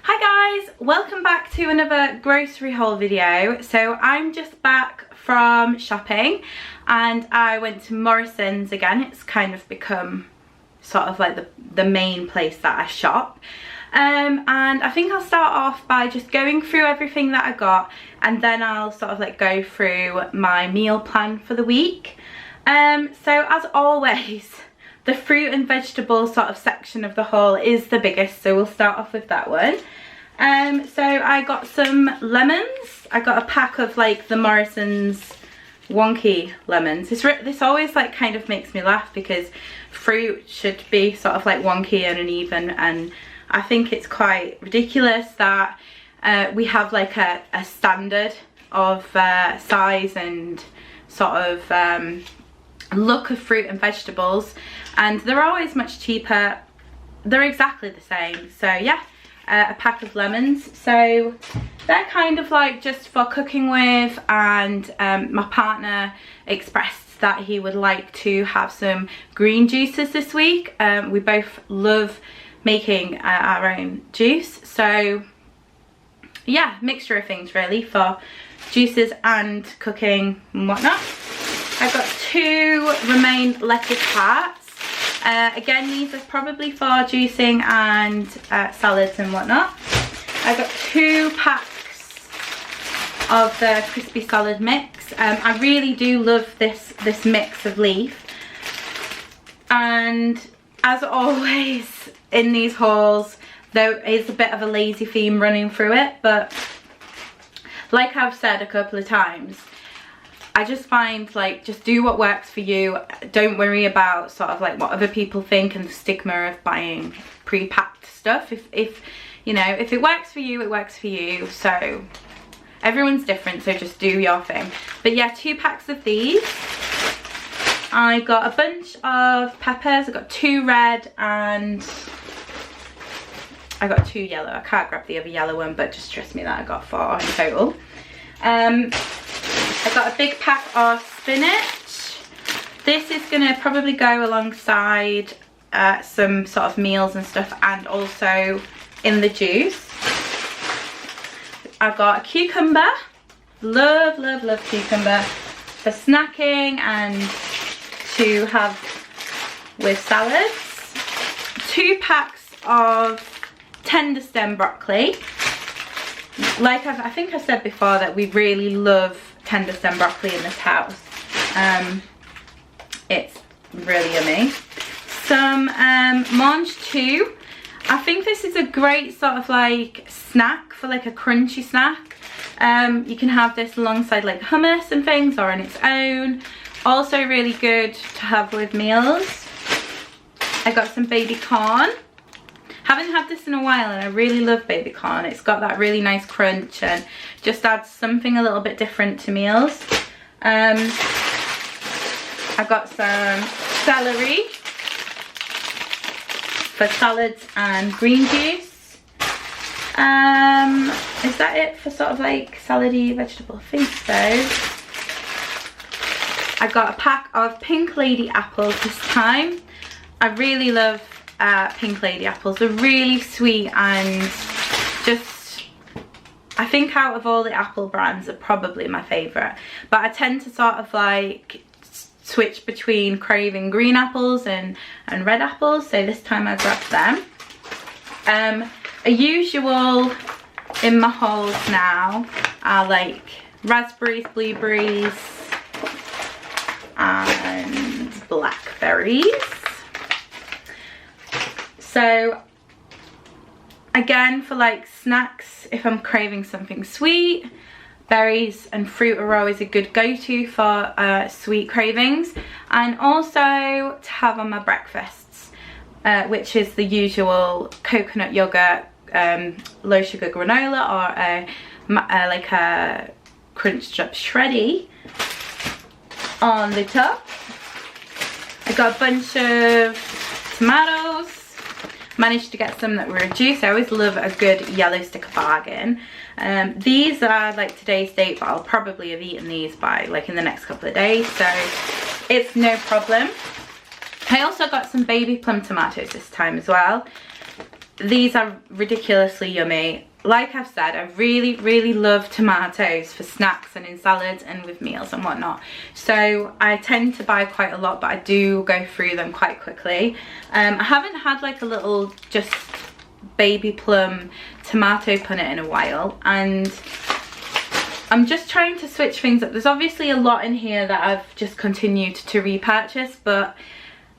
Hi guys, welcome back to another grocery haul video. So I'm just back from shopping and I went to Morrison's again. It's kind of become sort of like the main place that I shop. And I think I'll start off by just going through everything that I got, and then I'll sort of like go through my meal plan for the week. So as always, the fruit and vegetable sort of section of the haul is the biggest, so we'll start off with that one. So I got some lemons. I got a pack of like the Morrison's wonky lemons. This always like kind of makes me laugh because fruit should be sort of like wonky and uneven, and I think it's quite ridiculous that we have like a standard of size and sort of look of fruit and vegetables, and they're always much cheaper. They're exactly the same. So yeah, a pack of lemons. So they're kind of like just for cooking with, and my partner expressed that he would like to have some green juices this week. We both love making our own juice, so yeah, mixture of things really for juices and cooking and whatnot. I got 2 romaine lettuce hearts. Again, these are probably for juicing and salads and whatnot. I got 2 packs of the crispy salad mix. I really do love this mix of leaf, and as always in these hauls, there is a bit of a lazy theme running through it, but like I've said a couple of times, I just find like just do what works for you. Don't worry about sort of like what other people think and the stigma of buying pre-packed stuff. If you know, if it works for you, it works for you. So everyone's different, so just do your thing. But yeah, 2 packs of these. I got a bunch of peppers. I got 2 red and I got 2 yellow. I can't grab the other yellow one, but just trust me that I got 4 in total. I got a big pack of spinach. This is gonna probably go alongside some sort of meals and stuff, and also in the juice. I got a cucumber. Love, love, love cucumber for snacking and to have with salads. 2 packs of tender stem broccoli. Like I think I said before that we really love tender stem broccoli in this house. It's really yummy. Some mange too. I think this is a great sort of like snack for like a crunchy snack. You can have this alongside like hummus and things, or on its own. Also really good to have with meals. I got some baby corn. Haven't had this in a while and I really love baby corn. It's got that really nice crunch and just adds something a little bit different to meals. I got some celery for salads and green juice. Is that it for sort of like salady vegetable? I think so. I got a pack of pink lady apples this time. I really love pink lady apples. They're really sweet, and just I think out of all the apple brands are probably my favourite, but I tend to sort of like switch between craving green apples and red apples, so this time I grabbed them. A usual in my hauls now are like raspberries, blueberries and blackberries. So again, for like snacks, if I'm craving something sweet, berries and fruit are always a good go-to for sweet cravings, and also to have on my breakfasts, which is the usual coconut yogurt, low sugar granola, or like a crunched up shreddy on the top. I got a bunch of tomatoes. Managed to get some that were reduced. I always love a good yellow sticker bargain. These are like today's date, but I'll probably have eaten these by like in the next couple of days, so it's no problem. I also got some baby plum tomatoes this time as well. these are ridiculously yummy. Like I've said, I really love tomatoes for snacks and in salads and with meals and whatnot. So I tend to buy quite a lot, but I do go through them quite quickly. I haven't had like a little just baby plum tomato punnet in a while, and I'm just trying to switch things up. There's obviously a lot in here that I've just continued to repurchase, but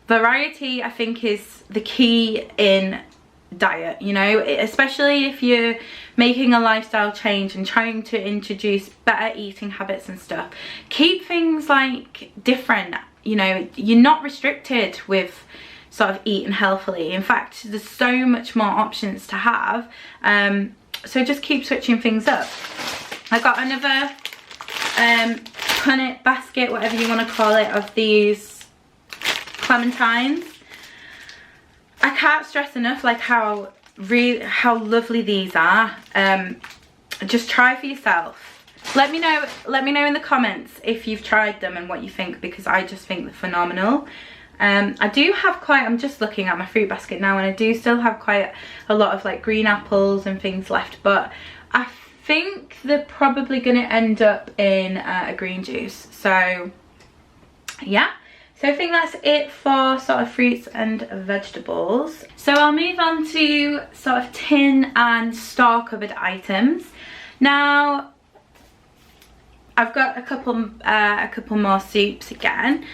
variety I think is the key in diet, you know, especially if you're making a lifestyle change and trying to introduce better eating habits and stuff. Keep things like different, you know, you're not restricted with sort of eating healthily. In fact, there's so much more options to have, so just keep switching things up. I got another punnet basket, whatever you want to call it, of these clementines. I can't stress enough like how lovely these are. Just try for yourself. Let me know in the comments if you've tried them and what you think, because I just think they're phenomenal. I do have I'm just looking at my fruit basket now, and I do still have quite a lot of like green apples and things left, but I think they're probably going to end up in a green juice. So yeah. So I think that's it for sort of fruits and vegetables. So I'll move on to sort of tin and store covered items. Now I've got a couple more soups again.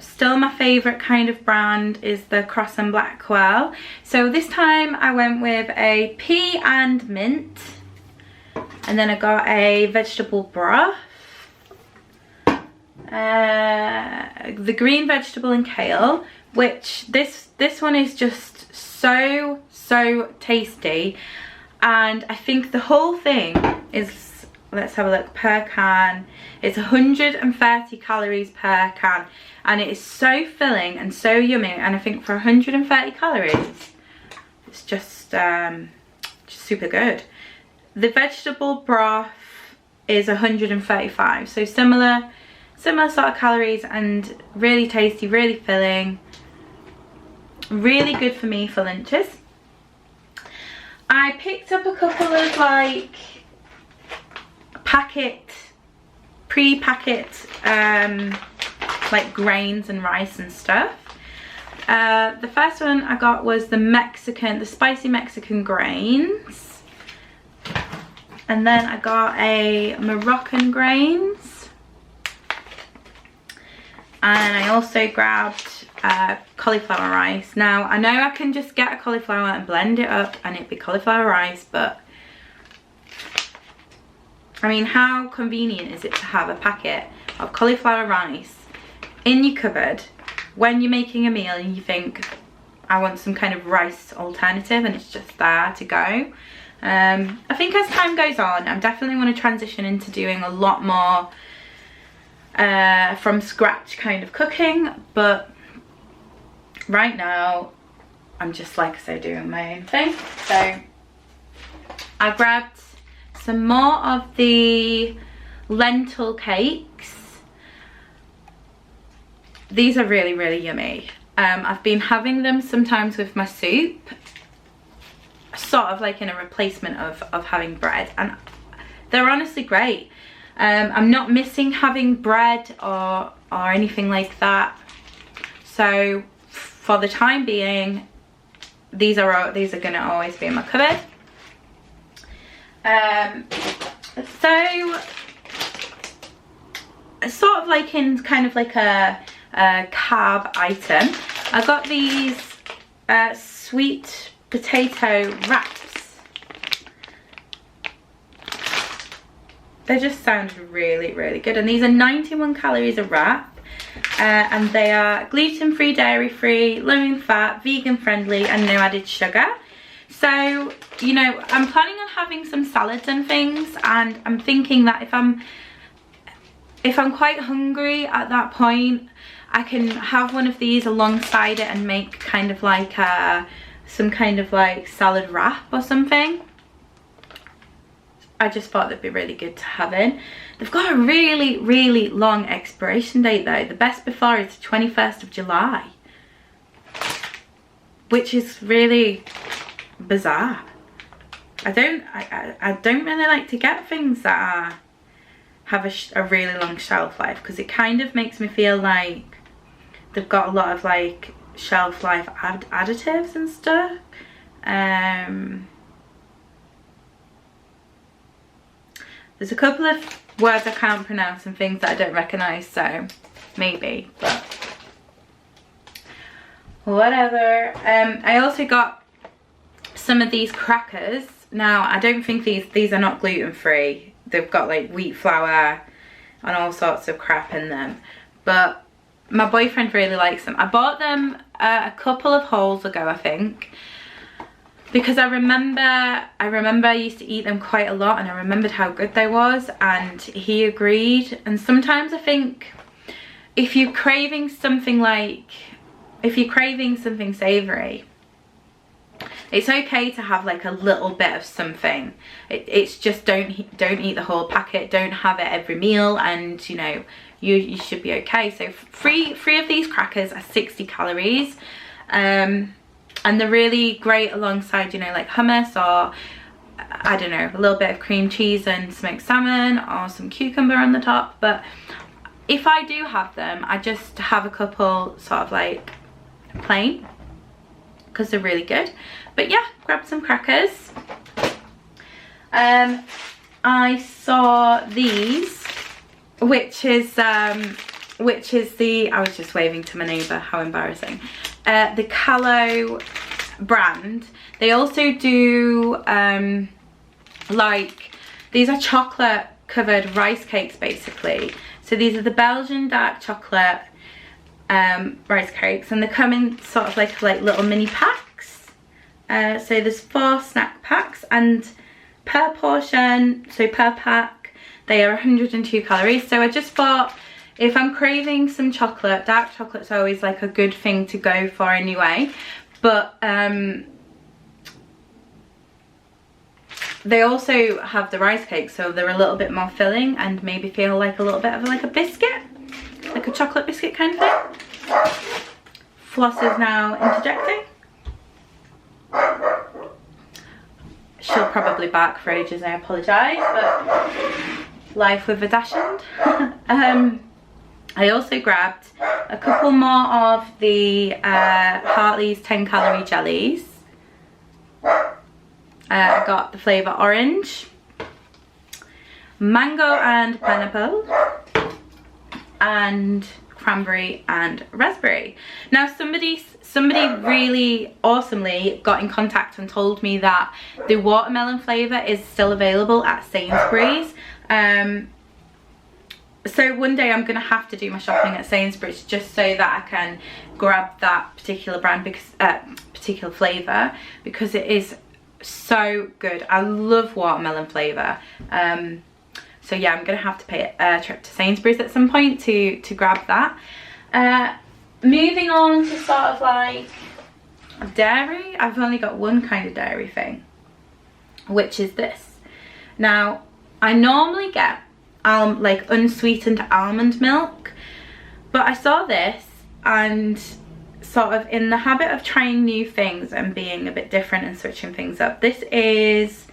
Still my favourite kind of brand is the Cross and Blackwell. So this time I went with a pea and mint, and then I got a vegetable broth. The green vegetable and kale, which this one is just so tasty, and I think the whole thing is, let's have a look, per can it's 130 calories per can, and it is so filling and so yummy. And I think for 130 calories it's just super good. The vegetable broth is 135, so similar sort of calories, and really tasty, really filling, really good for me for lunches. I picked up a couple of like pre-packet like grains and rice and stuff. The first one I got was the spicy Mexican grains, and then I got a Moroccan grains. And I also grabbed cauliflower rice. Now I know I can just get a cauliflower and blend it up and it'd be cauliflower rice, but I mean, how convenient is it to have a packet of cauliflower rice in your cupboard when you're making a meal and you think, I want some kind of rice alternative, and it's just there to go. I think as time goes on, I definitely want to transition into doing a lot more from scratch kind of cooking, but right now I'm just, like I say, doing my own thing. So I grabbed some more of the lentil cakes. These are really yummy. I've been having them sometimes with my soup, sort of like in a replacement of having bread, and they're honestly great. I'm not missing having bread or anything like that. So for the time being, these are gonna always be in my cupboard. So sort of like in kind of like a carb item, I got these sweet potato wraps. They just sound really good, and these are 91 calories a wrap, and they are gluten-free, dairy-free, low in fat, vegan friendly, and no added sugar. So, you know, I'm planning on having some salads and things, and I'm thinking that if I'm quite hungry at that point, I can have one of these alongside it and make kind of like some kind of like salad wrap or something. I just thought they'd be really good to have in. They've got a really long expiration date though. The best before is the 21st of July, which is really bizarre. I don't really like to get things that have a really long shelf life, because it kind of makes me feel like they've got a lot of like shelf life additives and stuff. There's a couple of words I can't pronounce and things that I don't recognise, so maybe, but whatever. I also got some of these crackers. Now, I don't think these are not gluten-free. They've got like wheat flour and all sorts of crap in them, but my boyfriend really likes them. I bought them a couple of hauls ago, I think, because I remember I used to eat them quite a lot, and I remembered how good they was, and he agreed. And sometimes I think if you're craving something savoury, it's okay to have like a little bit of something. It's just don't eat the whole packet, don't have it every meal, and you know, you should be okay. So three of these crackers are 60 calories, and they're really great alongside, you know, like hummus, or I don't know, a little bit of cream cheese and smoked salmon, or some cucumber on the top. But if I do have them, I just have a couple sort of like plain, because they're really good. But yeah, grab some crackers. I saw these, which is the, I was just waving to my neighbour, how embarrassing. The Callow brand. They also do like, these are chocolate covered rice cakes basically. So these are the Belgian dark chocolate rice cakes, and they come in sort of like little mini packs. So there's 4 snack packs, and per portion, so per pack, they are 102 calories. So I just thought, if I'm craving some chocolate, dark chocolate's always like a good thing to go for anyway. But they also have the rice cakes, so they're a little bit more filling and maybe feel like a little bit of like a biscuit, like a chocolate biscuit kind of thing. Floss is now interjecting. She'll probably bark for ages, I apologise, but life with a dachshund. I also grabbed a couple more of the Hartley's 10 calorie jellies. I got the flavour orange, mango and pineapple, and cranberry and raspberry. Now somebody really awesomely got in contact and told me that the watermelon flavour is still available at Sainsbury's. So one day I'm gonna have to do my shopping at Sainsbury's just so that I can grab that particular brand, because particular flavour, because it is so good. I love watermelon flavour. So yeah, I'm gonna have to pay a trip to Sainsbury's at some point to grab that. Moving on to sort of like dairy, I've only got one kind of dairy thing, which is this. Now, I normally get like unsweetened almond milk, but I saw this, and sort of in the habit of trying new things and being a bit different and switching things up, it's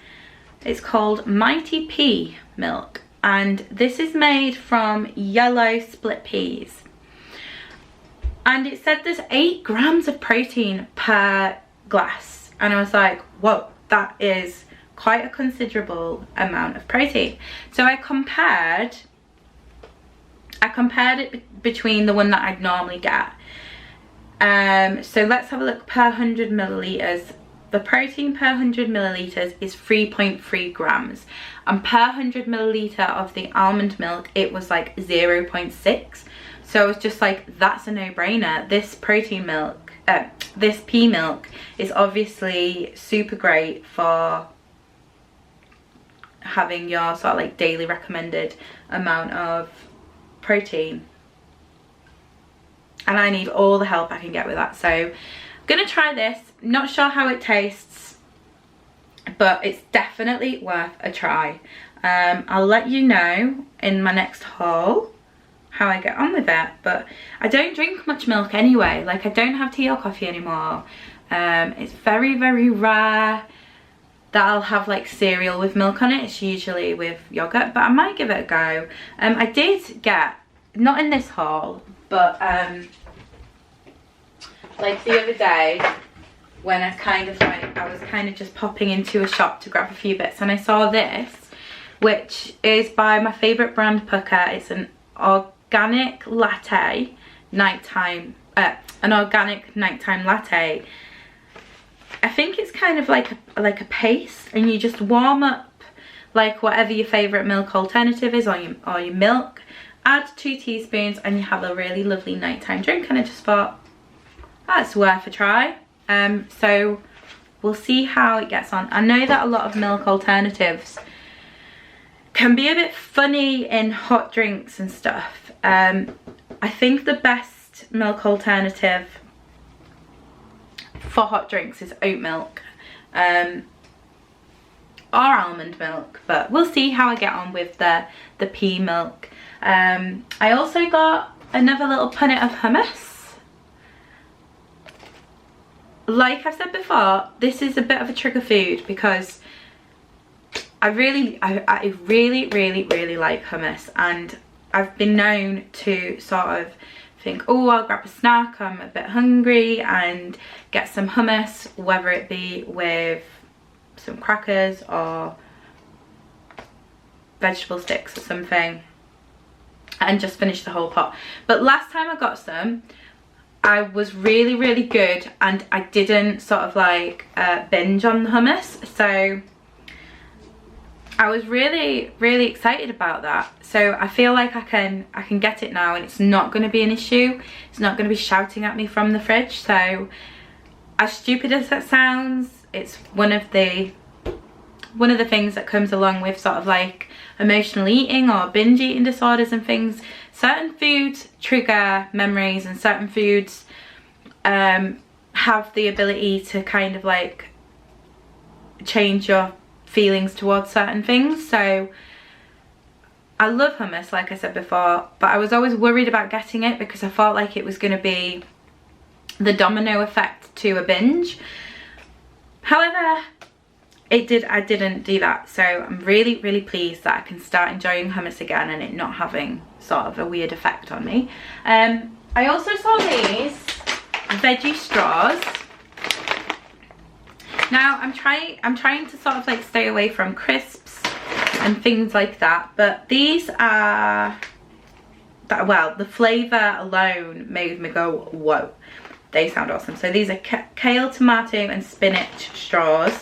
called Mighty Pea milk, and this is made from yellow split peas, and it said there's 8 grams of protein per glass, and I was like, whoa, that is quite a considerable amount of protein. So I compared it between the one that I'd normally get. So let's have a look per 100 millilitres. The protein per 100 millilitres is 3.3 grams, and per 100 milliliter of the almond milk it was like 0.6. So I was just like, that's a no-brainer. This protein milk, this pea milk is obviously super great for having your sort of like daily recommended amount of protein, and I need all the help I can get with that. So I'm gonna try this. Not sure how it tastes, but it's definitely worth a try. I'll let you know in my next haul how I get on with it. But I don't drink much milk anyway. Like, I don't have tea or coffee anymore. It's very, very rare that I'll have like cereal with milk on it. It's usually with yogurt, but I might give it a go. I did get, not in this haul, but like the other day when I was kind of just popping into a shop to grab a few bits, and I saw this, which is by my favourite brand, Pucker. It's an organic latte nighttime, an organic nighttime latte. I think it's kind of like a paste, and you just warm up like whatever your favourite milk alternative is, or your milk, add 2 teaspoons and you have a really lovely nighttime drink. And I just thought that's worth a try. So we'll see how it gets on. I know that a lot of milk alternatives can be a bit funny in hot drinks and stuff. I think the best milk alternative for hot drinks is oat milk or almond milk, but we'll see how I get on with the pea milk. I also got another little punnet of hummus. Like I've said before, this is a bit of a trigger food because I really like hummus, and I've been known to sort of think, oh, I'll grab a snack, I'm a bit hungry, and get some hummus, whether it be with some crackers or vegetable sticks or something, and just finish the whole pot. But last time I got some, I was really good, and I didn't sort of like binge on the hummus, so I was really excited about that. So I feel like I can get it now, and it's not going to be an issue. It's not going to be shouting at me from the fridge. So as stupid as that sounds, it's one of the things that comes along with sort of like emotional eating or binge eating disorders and things. Certain foods trigger memories, and certain foods have the ability to kind of like change your feelings towards certain things. So I love hummus, like I said before, but I was always worried about getting it because I felt like it was going to be the domino effect to a binge. However, I didn't do that, so I'm really pleased that I can start enjoying hummus again and it not having sort of a weird effect on me. I also saw these veggie straws. Now I'm trying to sort of like stay away from crisps and things like that, but these are, well, the flavour alone made me go whoa, they sound awesome. So these are kale, tomato and spinach straws.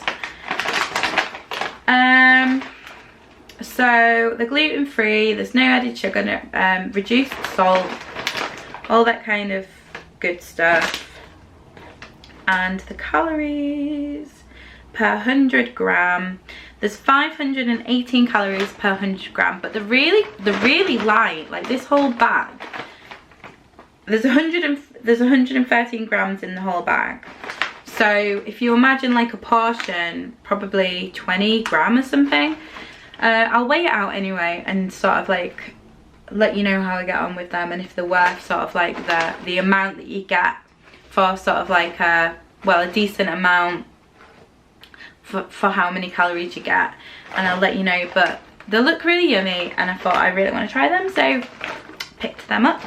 So they're gluten free, there's no added sugar, no, reduced salt, all that kind of good stuff. And the calories per 100 gram, there's 518 calories per 100 gram, but they're really light. Like this whole bag, there's 113 grams in the whole bag. So if you imagine like a portion, probably 20 gram or something. I'll weigh it out anyway and sort of like let you know how I get on with them, and if they're worth sort of like the amount that you get for sort of like a decent amount for how many calories you get, and I'll let you know. But they look really yummy and I thought I really want to try them, so picked them up.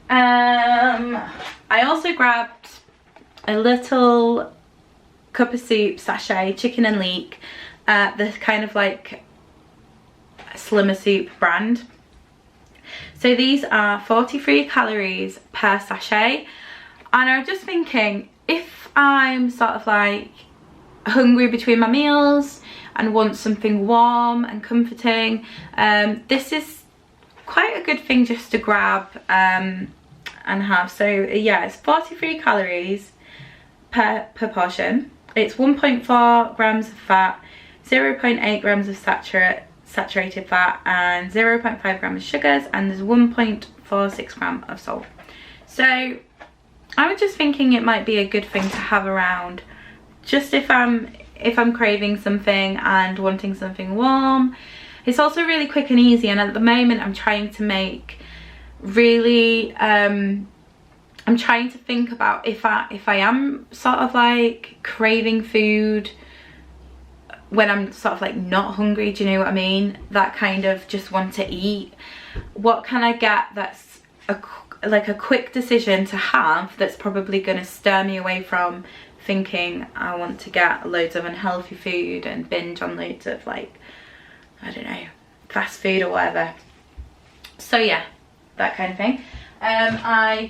I also grabbed a little cup of soup sachet, chicken and leek, the kind of like Slimmer Soup brand. So these are 43 calories per sachet, and I was just thinking, if I'm sort of like hungry between my meals and want something warm and comforting, this is quite a good thing just to grab and have. So yeah, it's 43 calories per portion. It's 1.4 grams of fat, 0.8 grams of saturated fat, and 0.5 grams of sugars, and there's 1.46 gram of salt. So I was just thinking it might be a good thing to have around, just if I'm craving something and wanting something warm. It's also really quick and easy, and at the moment I'm trying to make really I'm I'm trying to think about if I am sort of like craving food when I'm sort of like not hungry, do you know what I mean? That kind of just want to eat. What can I get that's like a quick decision to have that's probably going to stir me away from thinking I want to get loads of unhealthy food and binge on loads of like, I don't know, fast food or whatever. So yeah, that kind of thing. I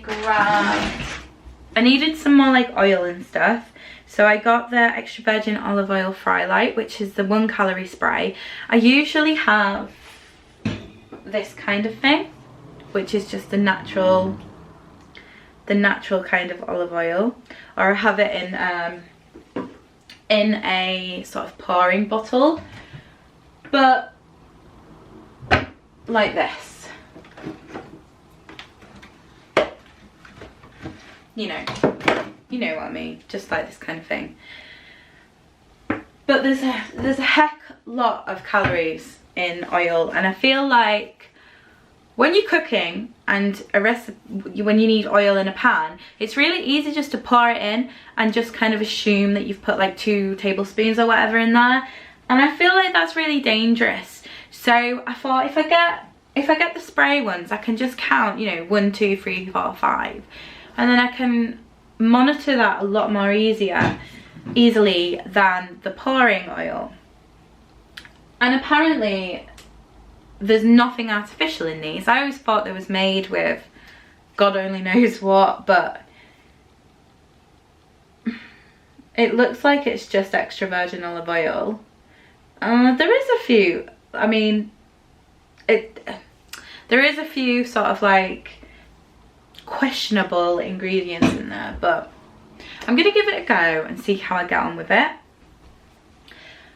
needed some more like oil and stuff, so I got the extra virgin olive oil Fry Light, which is the 1 calorie spray. I usually have this kind of thing, which is just the natural kind of olive oil, or I have it in a sort of pouring bottle, but like this. You know what I mean, just like this kind of thing. But there's a heck lot of calories in oil, and I feel like when you're cooking and when you need oil in a pan, it's really easy just to pour it in and just kind of assume that you've put like 2 tablespoons or whatever in there, and I feel like that's really dangerous. So I thought if I get the spray ones, I can just count, you know, 1, 2, 3, 4, 5. And then I can monitor that a lot more easily than the pouring oil. And apparently there's nothing artificial in these. I always thought they was made with God only knows what, but it looks like it's just extra virgin olive oil. There is a few, I mean, there is a few sort of like questionable ingredients in there, but I'm gonna give it a go and see how I get on with it.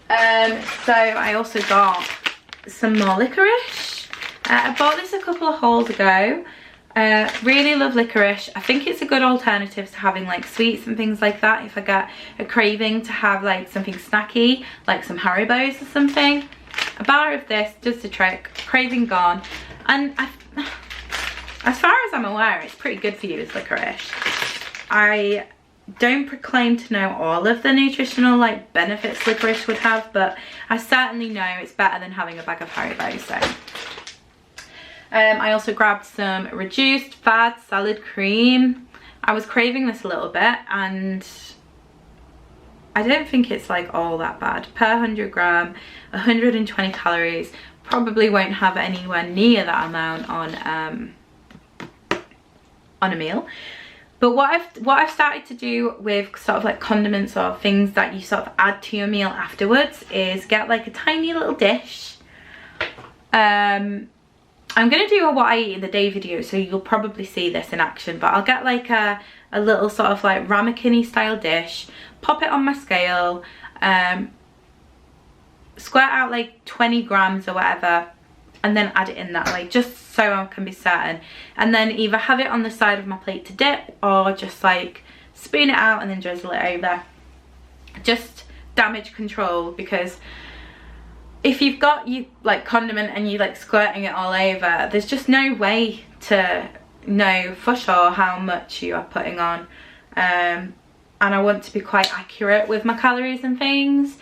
So I also got some more licorice. I bought this a couple of hauls ago. Really love licorice. I think it's a good alternative to having like sweets and things like that if I get a craving to have like something snacky, like some Haribos or something. A bar of this does the trick. Craving gone. And as far as I'm aware, it's pretty good for you as licorice. I don't proclaim to know all of the nutritional like benefits licorice would have, but I certainly know it's better than having a bag of Haribo. So I also grabbed some reduced fat salad cream. I was craving this a little bit, and I don't think it's like all that bad. Per 100 gram, 120 calories. Probably won't have anywhere near that amount on a meal. But what I've started to do with sort of like condiments or things that you sort of add to your meal afterwards is get like a tiny little dish. I'm gonna do a what I eat in the day video, so you'll probably see this in action, but I'll get like a little sort of like ramekin-y style dish, pop it on my scale, squirt out like 20 grams or whatever, and then add it in that way, just so I can be certain. And then either have it on the side of my plate to dip, or just like spoon it out and then drizzle it over. Just damage control, because if you've got like condiment and you like squirting it all over, there's just no way to know for sure how much you are putting on. And I want to be quite accurate with my calories and things.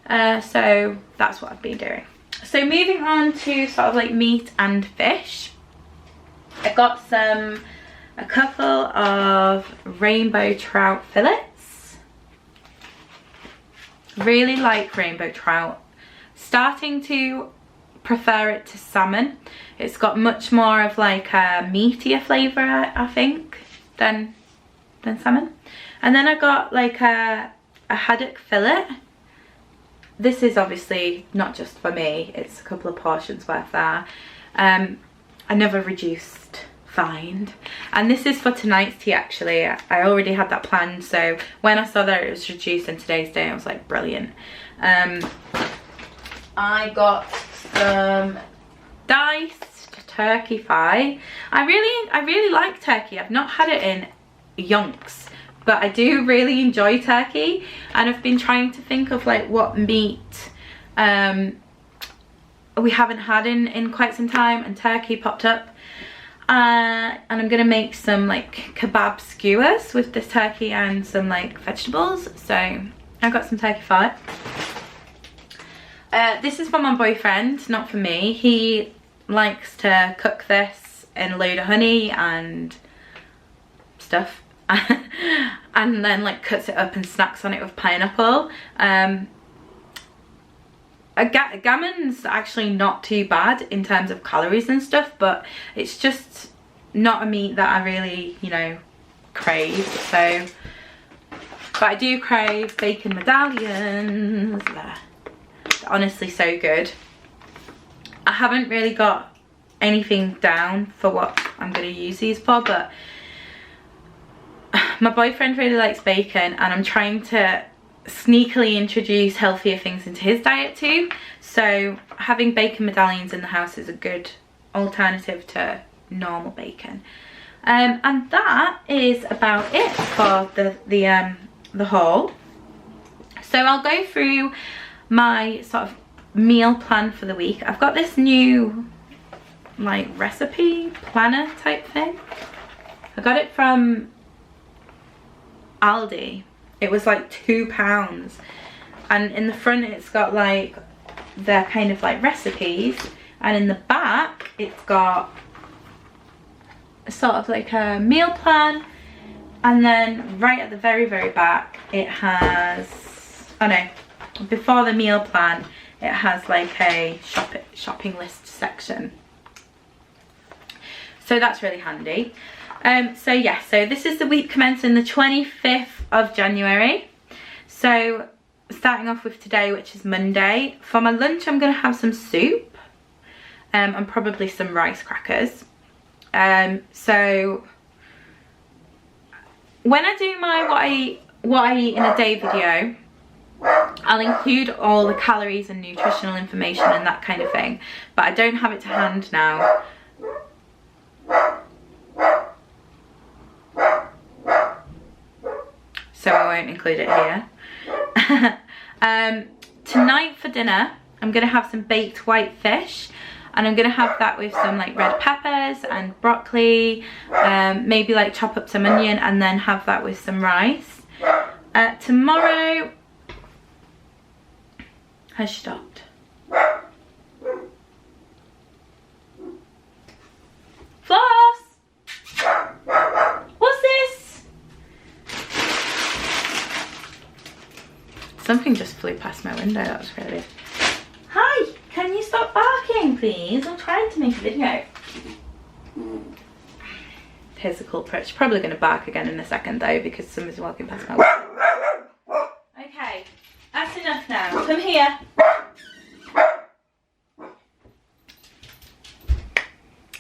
So that's what I've been doing. So moving on to sort of like meat and fish. I got a couple of rainbow trout fillets. Really like rainbow trout. Starting to prefer it to salmon. It's got much more of like a meatier flavour, I think, than salmon. And then I got like a haddock fillet. This is obviously not just for me, it's a couple of portions worth there. Another reduced find, and this is for tonight's tea actually. I already had that planned, so when I saw that it was reduced in today's day, I was like, brilliant. I got some diced turkey thigh. I really like turkey. I've not had it in yonks, but I do really enjoy turkey, and I've been trying to think of like what meat we haven't had in quite some time, and turkey popped up. And I'm gonna make some like kebab skewers with this turkey and some like vegetables. So I got some turkey fillet. This is for my boyfriend, not for me. He likes to cook this in a load of honey and stuff. And then like cuts it up and snacks on it with pineapple. Gammon's actually not too bad in terms of calories and stuff, but it's just not a meat that I really, you know, crave. So, but I do crave bacon medallions. They're honestly so good. I haven't really got anything down for what I'm going to use these for, but my boyfriend really likes bacon, and I'm trying to sneakily introduce healthier things into his diet too. So having bacon medallions in the house is a good alternative to normal bacon. And that is about it for the haul. So I'll go through my sort of meal plan for the week. I've got this new like recipe planner type thing. I got it from Aldi. It was like £2, and in the front it's got like their kind of like recipes, and in the back it's got sort of like a meal plan, and then right at the very back it has, oh no, before the meal plan it has like a shopping list section. So that's really handy. So yeah, so this is the week commencing the 25th of January. So starting off with today, which is Monday. For my lunch I'm going to have some soup and probably some rice crackers. So when I do my what I eat in a day video, I'll include all the calories and nutritional information and that kind of thing, but I don't have it to hand now. So I won't include it here. Tonight for dinner, I'm gonna have some baked white fish, and I'm gonna have that with some like red peppers and broccoli, maybe like chop up some onion and then have that with some rice. Tomorrow, has stopped. Floss! What's this? Something just flew past my window, that was really weird. Hi, can you stop barking please? I'm trying to make a video. Here's the culprit. She's probably going to bark again in a second though, because somebody's walking past my window. Okay, that's enough now. Come here.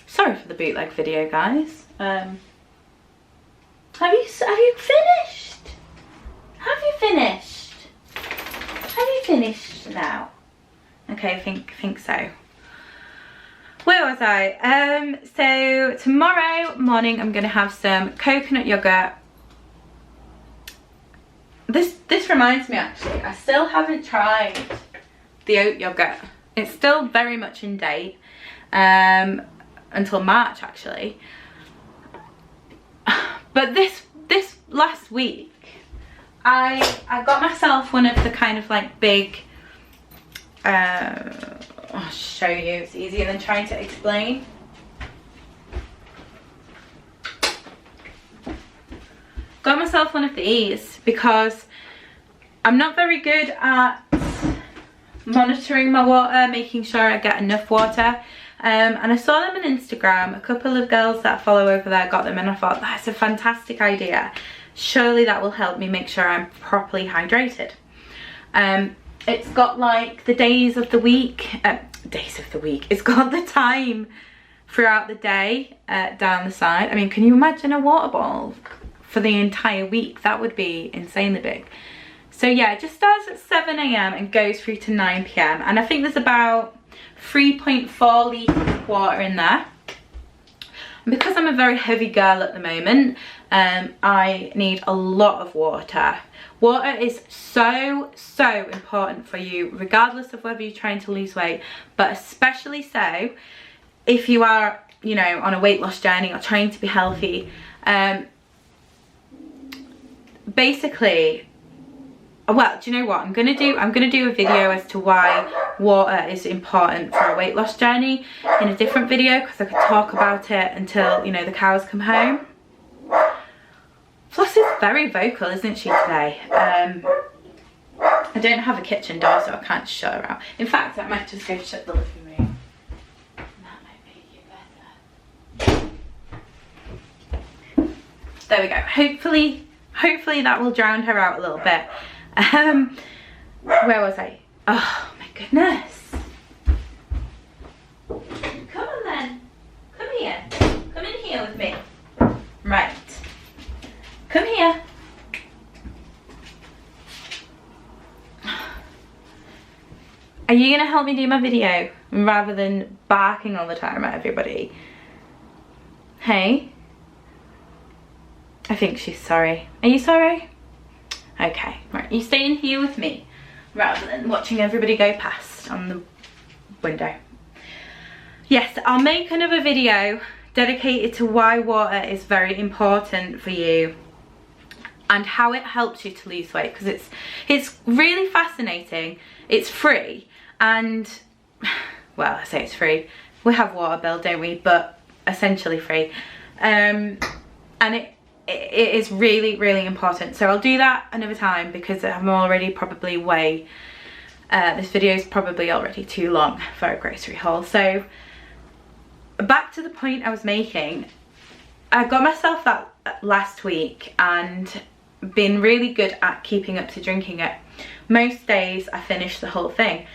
Sorry for the bootleg video, guys. Have you finished? Have you finished? Have you finished now? Okay, I think so. Where was I? So tomorrow morning I'm gonna have some coconut yogurt. This reminds me actually, I still haven't tried the oat yogurt. It's still very much in date. Until March actually. But this last week I got myself one of the kind of like big I'll show you, it's easier than trying to explain. Got myself one of these because I'm not very good at monitoring my water, making sure I get enough water. And I saw them on Instagram. A couple of girls that I follow over there got them, and I thought that's a fantastic idea. Surely that will help me make sure I'm properly hydrated. It's got like the days of the week. It's got the time throughout the day down the side. I mean, can you imagine a water bottle for the entire week? That would be insanely big. So yeah, it just starts at 7 AM and goes through to 9 PM. And I think there's about 3.4 litres of water in there. And because I'm a very heavy girl at the moment, I need a lot of water. Water is so important for you, regardless of whether you're trying to lose weight, but especially so if you are you know, on a weight loss journey or trying to be healthy, basically, well, do you know what I'm gonna do? I'm gonna do a video as to why water is important for a weight loss journey in a different video, because I could talk about it until, you know, the cows come home. Floss is very vocal, isn't she, today? I don't have a kitchen door, so I can't shut her out. In fact, I might just go shut the living room. That might make it better. There we go. Hopefully that will drown her out a little bit. Where was I? Oh my goodness. Come on then. Come here. Come in here with me. Right. Come here. Are you gonna help me do my video rather than barking all the time at everybody? Hey? I think she's sorry. Are you sorry? Okay, right, you stay in here with me rather than watching everybody go past on the window. Yes, I'll make another video dedicated to why water is very important for you and how it helps you to lose weight, because it's really fascinating. It's free, and well, I say it's free. We have water bill, don't we? But essentially free. And it is really, really important. So I'll do that another time, because I'm already probably this video is probably already too long for a grocery haul. So back to the point I was making. I got myself that last week and been really good at keeping up to drinking it. Most days I finish the whole thing.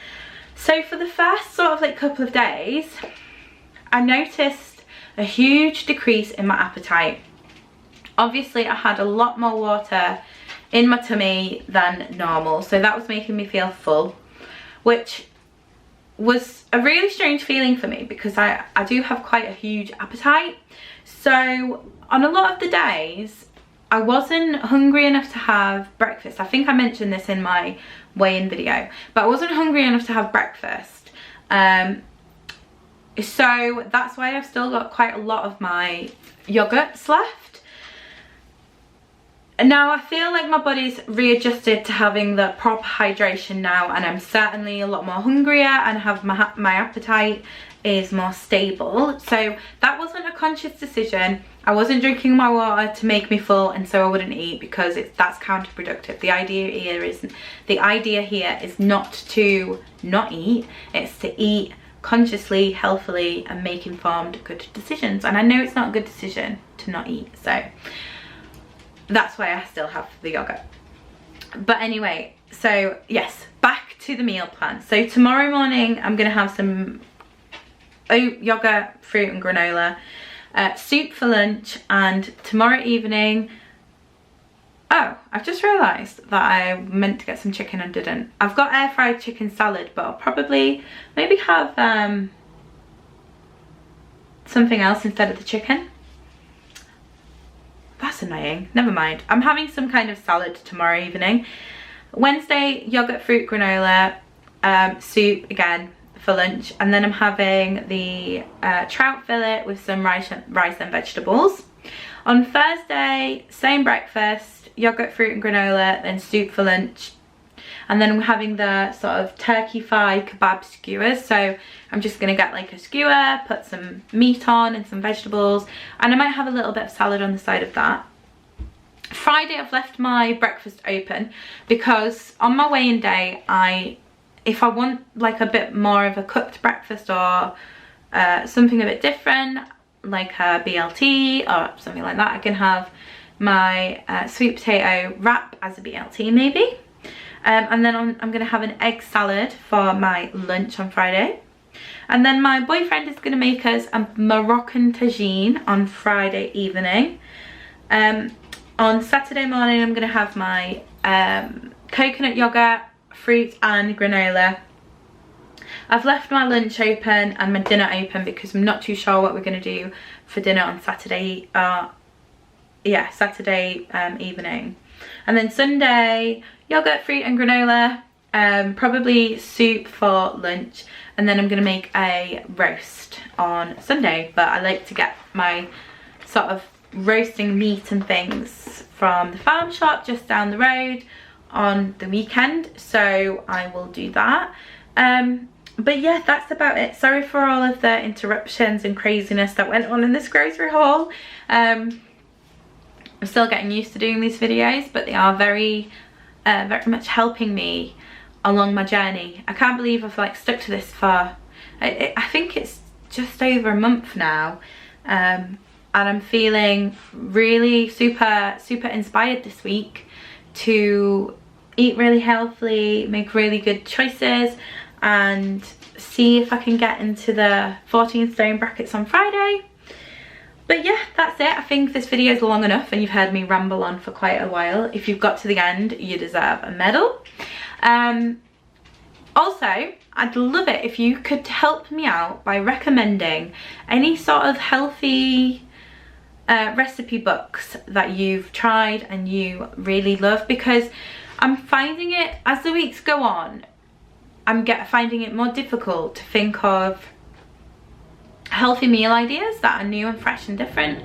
So for the first sort of like couple of days, I noticed a huge decrease in my appetite. Obviously I had a lot more water in my tummy than normal, so that was making me feel full, which was a really strange feeling for me because I do have quite a huge appetite. So on a lot of the days I wasn't hungry enough to have breakfast. I think I mentioned this in my weigh-in video, but I wasn't hungry enough to have breakfast. So that's why I've still got quite a lot of my yogurts left. And now I feel like my body's readjusted to having the proper hydration now, and I'm certainly a lot more hungrier and have my appetite is more stable. So that wasn't a conscious decision. I wasn't drinking my water to make me full and so I wouldn't eat, because that's counterproductive. The idea here is not to not eat, it's to eat consciously, healthily, and make informed good decisions. And I know it's not a good decision to not eat, so that's why I still have the yogurt. But anyway, so yes, back to the meal plan. So tomorrow morning I'm gonna have some oat, yogurt, fruit and granola, soup for lunch, and tomorrow evening, oh, I've just realised that I meant to get some chicken and didn't. I've got air fried chicken salad, but I'll probably maybe have something else instead of the chicken. That's annoying. Never mind. I'm having some kind of salad tomorrow evening. Wednesday, yogurt, fruit, granola, soup again for lunch, and then I'm having the trout fillet with some rice and vegetables. On Thursday, same breakfast, yogurt, fruit and granola, then soup for lunch. And then I'm having the sort of turkey thigh kebab skewers. So I'm just gonna get like a skewer, put some meat on and some vegetables, and I might have a little bit of salad on the side of that. Friday I've left my breakfast open because on my weigh-in day, if I want like a bit more of a cooked breakfast or something a bit different, like a BLT or something like that, I can have my sweet potato wrap as a BLT maybe. And then I'm going to have an egg salad for my lunch on Friday. And then my boyfriend is going to make us a Moroccan tagine on Friday evening. On Saturday morning I'm going to have my coconut yogurt, fruit and granola. I've left my lunch open and my dinner open because I'm not too sure what we're going to do for dinner on Saturday. Saturday evening. And then Sunday, yogurt, fruit and granola. probably soup for lunch, and then I'm going to make a roast on Sunday. But I like to get my sort of roasting meat and things from the farm shop just down the road on the weekend, so I will do that. But yeah, that's about it. Sorry for all of the interruptions and craziness that went on in this grocery haul. I'm still getting used to doing these videos, but they are very much helping me along my journey. I can't believe I've like stuck to this for I think it's just over a month now, and I'm feeling really super inspired this week to eat really healthily, make really good choices, and see if I can get into the 14 stone brackets on Friday. But yeah, that's it. I think this video is long enough and you've heard me ramble on for quite a while. If you've got to the end, you deserve a medal. Also, I'd love it if you could help me out by recommending any sort of healthy recipe books that you've tried and you really love, because I'm finding it, as the weeks go on, I'm finding it more difficult to think of healthy meal ideas that are new and fresh and different.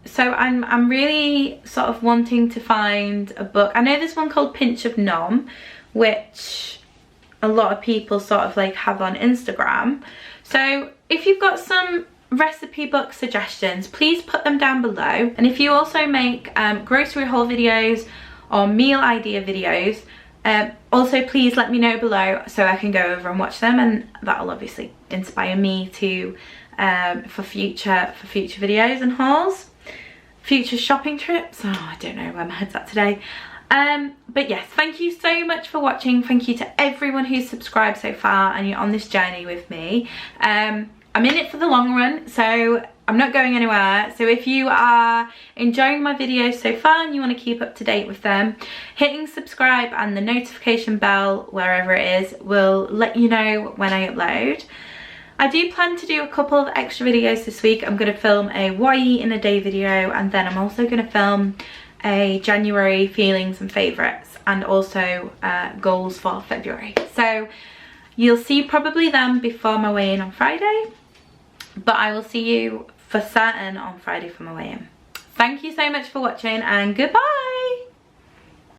So I'm really sort of wanting to find a book. I know there's one called Pinch of Nom, which a lot of people sort of like have on Instagram. So if you've got some recipe book suggestions, please put them down below. And if you also make grocery haul videos or meal idea videos, also please let me know below so I can go over and watch them, and that'll obviously inspire me to for future videos and hauls, future shopping trips. Oh, I don't know where my head's at today. But yes, thank you so much for watching. Thank you to everyone who's subscribed so far and you're on this journey with me. I'm in it for the long run, so I'm not going anywhere. So if you are enjoying my videos so far and you want to keep up to date with them, hitting subscribe and the notification bell wherever it is will let you know when I upload. I do plan to do a couple of extra videos this week. I'm going to film a what I eat in a day video, and then I'm also going to film a January feelings and favourites, and also goals for February. So you'll see probably them before my weigh-in on Friday, but I will see you for certain on Friday for my weigh-in. Thank you so much for watching, and goodbye.